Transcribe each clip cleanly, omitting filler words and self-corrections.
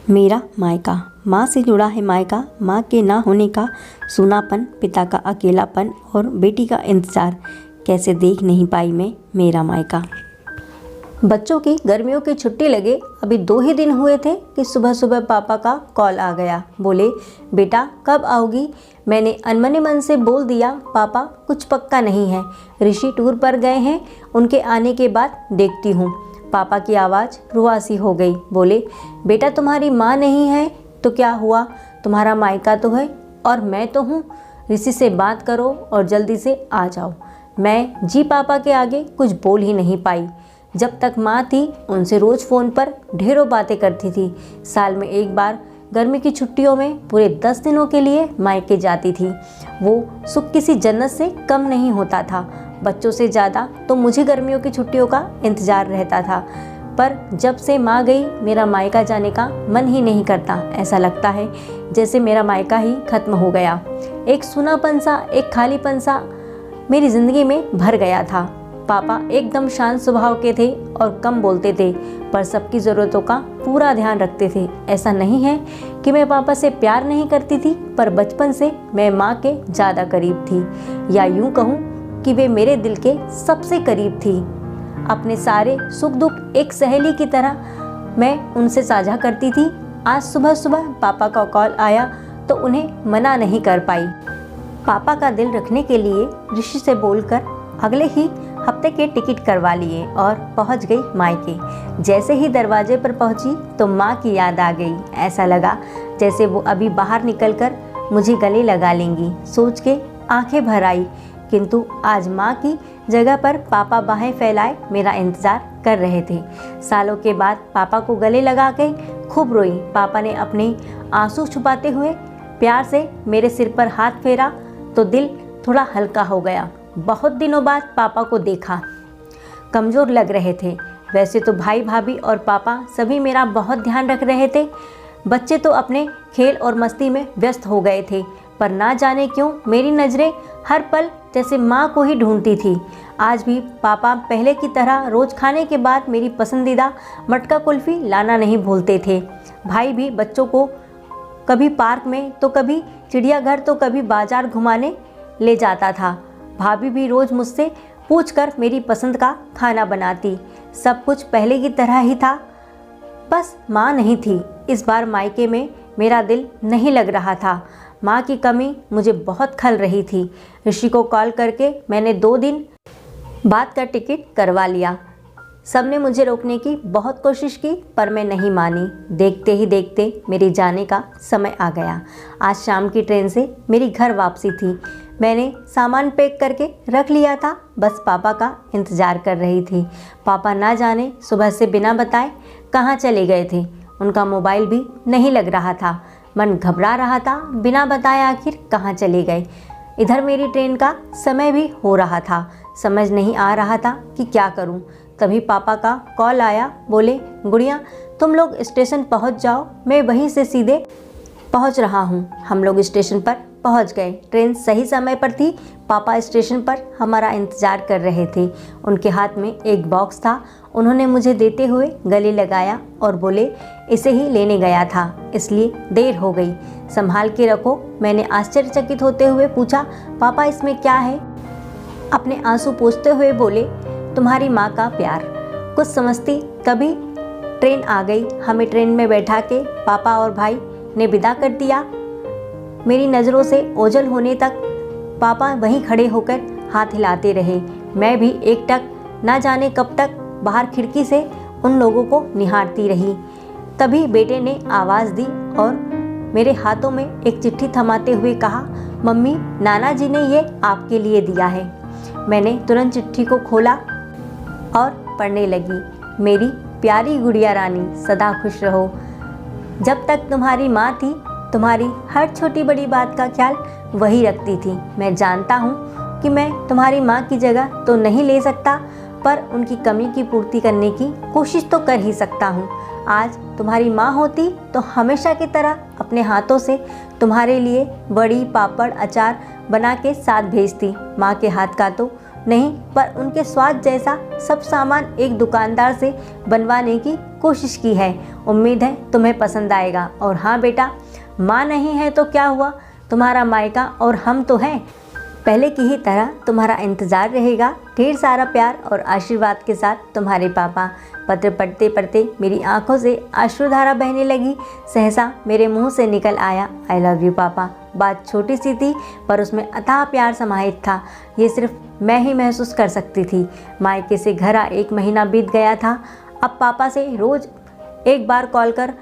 मेरा मायका। माँ से जुड़ा है मायका, माँ के ना होने का सूनापन, पिता का अकेलापन और बेटी का इंतज़ार। कैसे देख नहीं पाई मैं मेरा मायका। बच्चों की गर्मियों की छुट्टी लगे अभी 2 ही दिन हुए थे कि सुबह सुबह पापा का कॉल आ गया। बोले, बेटा कब आओगी? मैंने अनमने मन से बोल दिया, पापा कुछ पक्का नहीं है, ऋषि टूर पर गए हैं, उनके आने के बाद देखती हूँ। पापा की आवाज़ रुआसी हो गई। बोले, बेटा तुम्हारी माँ नहीं है तो क्या हुआ, तुम्हारा मायका तो है और मैं तो हूँ। ऋषि से बात करो और जल्दी से आ जाओ। मैं जी पापा के आगे कुछ बोल ही नहीं पाई। जब तक माँ थी उनसे रोज़ फ़ोन पर ढेरों बातें करती थी। साल में एक बार गर्मी की छुट्टियों में पूरे 10 दिनों के लिए मायके जाती थी। वो सुख किसी जन्नत से कम नहीं होता था। बच्चों से ज़्यादा तो मुझे गर्मियों की छुट्टियों का इंतज़ार रहता था। पर जब से माँ गई मेरा मायका जाने का मन ही नहीं करता। ऐसा लगता है जैसे मेरा मायका ही खत्म हो गया। एक सूनापन सा, एक खालीपन सा मेरी ज़िंदगी में भर गया था। पापा एकदम शांत स्वभाव के थे और कम बोलते थे, पर सबकी ज़रूरतों का पूरा ध्यान रखते थे। ऐसा नहीं है कि मैं पापा से प्यार नहीं करती थी, पर बचपन से मैं माँ के ज़्यादा करीब थी, या यूँ कहूँ कि वे मेरे दिल के सबसे करीब थी। अपने सारे सुख दुख एक सहेली की तरह मैं उनसे साझा करती थी। आज सुबह सुबह पापा का कॉल आया तो उन्हें मना नहीं कर पाई। पापा का दिल रखने के लिए ऋषि से बोलकर अगले ही हफ्ते के टिकट करवा लिए और पहुंच गई मायके। जैसे ही दरवाजे पर पहुंची तो माँ की याद आ गई। ऐसा लगा जैसे वो अभी बाहर निकलकर मुझे गले लगा लेंगी। सोच के आंखें भर आई, किंतु आज माँ की जगह पर पापा बाहें फैलाए मेरा इंतज़ार कर रहे थे। सालों के बाद पापा को गले लगा के खूब रोई। पापा ने अपने आंसू छुपाते हुए प्यार से मेरे सिर पर हाथ फेरा तो दिल थोड़ा हल्का हो गया। बहुत दिनों बाद पापा को देखा, कमज़ोर लग रहे थे। वैसे तो भाई भाभी और पापा सभी मेरा बहुत ध्यान रख रहे थे। बच्चे तो अपने खेल और मस्ती में व्यस्त हो गए थे, पर ना जाने क्यों मेरी नज़रें हर पल जैसे माँ को ही ढूंढती थी। आज भी पापा पहले की तरह रोज़ खाने के बाद मेरी पसंदीदा मटका कुल्फ़ी लाना नहीं भूलते थे। भाई भी बच्चों को कभी पार्क में तो कभी चिड़ियाघर तो कभी बाजार घुमाने ले जाता था। भाभी भी रोज़ मुझसे पूछकर मेरी पसंद का खाना बनाती। सब कुछ पहले की तरह ही था, बस माँ नहीं थी। इस बार मायके में मेरा दिल नहीं लग रहा था। माँ की कमी मुझे बहुत खल रही थी। ऋषि को कॉल करके मैंने 2 दिन बाद का टिकट करवा लिया। सबने मुझे रोकने की बहुत कोशिश की, पर मैं नहीं मानी। देखते ही देखते मेरे जाने का समय आ गया। आज शाम की ट्रेन से मेरी घर वापसी थी। मैंने सामान पैक करके रख लिया था, बस पापा का इंतज़ार कर रही थी। पापा ना जाने सुबह से बिना बताए कहाँ चले गए थे। उनका मोबाइल भी नहीं लग रहा था। मन घबरा रहा था, बिना बताए आखिर कहाँ चले गए। इधर मेरी ट्रेन का समय भी हो रहा था। समझ नहीं आ रहा था कि क्या करूं। तभी पापा का कॉल आया। बोले, गुड़िया तुम लोग स्टेशन पहुंच जाओ, मैं वहीं से सीधे पहुंच रहा हूं। हम लोग स्टेशन पर पहुंच गए। ट्रेन सही समय पर थी। पापा स्टेशन पर हमारा इंतज़ार कर रहे थे। उनके हाथ में एक बॉक्स था। उन्होंने मुझे देते हुए गले लगाया और बोले, इसे ही लेने गया था, इसलिए देर हो गई, संभाल के रखो। मैंने आश्चर्यचकित होते हुए पूछा, पापा इसमें क्या है? अपने आंसू पोंछते हुए बोले, तुम्हारी माँ का प्यार। कुछ समझती तभी ट्रेन आ गई। हमें ट्रेन में बैठा के पापा और भाई ने विदा कर दिया। मेरी नज़रों से ओझल होने तक पापा वहीं खड़े होकर हाथ हिलाते रहे। मैं भी एकटक ना जाने कब तक बाहर खिड़की से उन लोगों को निहारती रही। तभी बेटे ने आवाज़ दी और मेरे हाथों में एक चिट्ठी थमाते हुए कहा, मम्मी नाना जी ने ये आपके लिए दिया है। मैंने तुरंत चिट्ठी को खोला और पढ़ने लगी। मेरी प्यारी गुड़िया रानी, सदा खुश रहो। जब तक तुम्हारी माँ थी तुम्हारी हर छोटी बड़ी बात का ख्याल वही रखती थी। मैं जानता हूँ कि मैं तुम्हारी माँ की जगह तो नहीं ले सकता, पर उनकी कमी की पूर्ति करने की कोशिश तो कर ही सकता हूँ। आज तुम्हारी माँ होती तो हमेशा की तरह अपने हाथों से तुम्हारे लिए बड़ी पापड़ अचार बना के साथ भेजती। माँ के हाथ का तो नहीं, पर उनके स्वाद जैसा सब सामान एक दुकानदार से बनवाने की कोशिश की है। उम्मीद है तुम्हें पसंद आएगा। और हाँ बेटा, माँ नहीं है तो क्या हुआ, तुम्हारा मायका और हम तो हैं। पहले की ही तरह तुम्हारा इंतज़ार रहेगा। ढेर सारा प्यार और आशीर्वाद के साथ, तुम्हारे पापा। पत्र पढ़ते पढ़ते मेरी आंखों से अश्रुधारा बहने लगी। सहसा मेरे मुंह से निकल आया, आई लव यू पापा। बात छोटी सी थी, पर उसमें अथाह प्यार समाहित था। ये सिर्फ मैं ही महसूस कर सकती थी। मायके से घर 1 महीना बीत गया था। अब पापा से रोज़ एक बार कॉल कर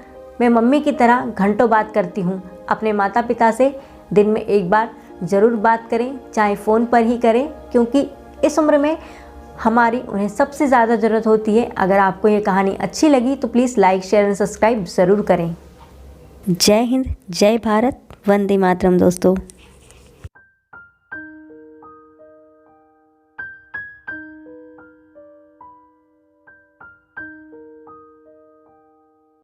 मैं मम्मी की तरह घंटों बात करती हूँ। अपने माता पिता से दिन में एक बार ज़रूर बात करें, चाहे फ़ोन पर ही करें, क्योंकि इस उम्र में हमारी उन्हें सबसे ज़्यादा ज़रूरत होती है। अगर आपको ये कहानी अच्छी लगी तो please like, share and subscribe ज़रूर करें। जय हिंद, जय भारत, वंदे मातरम दोस्तों।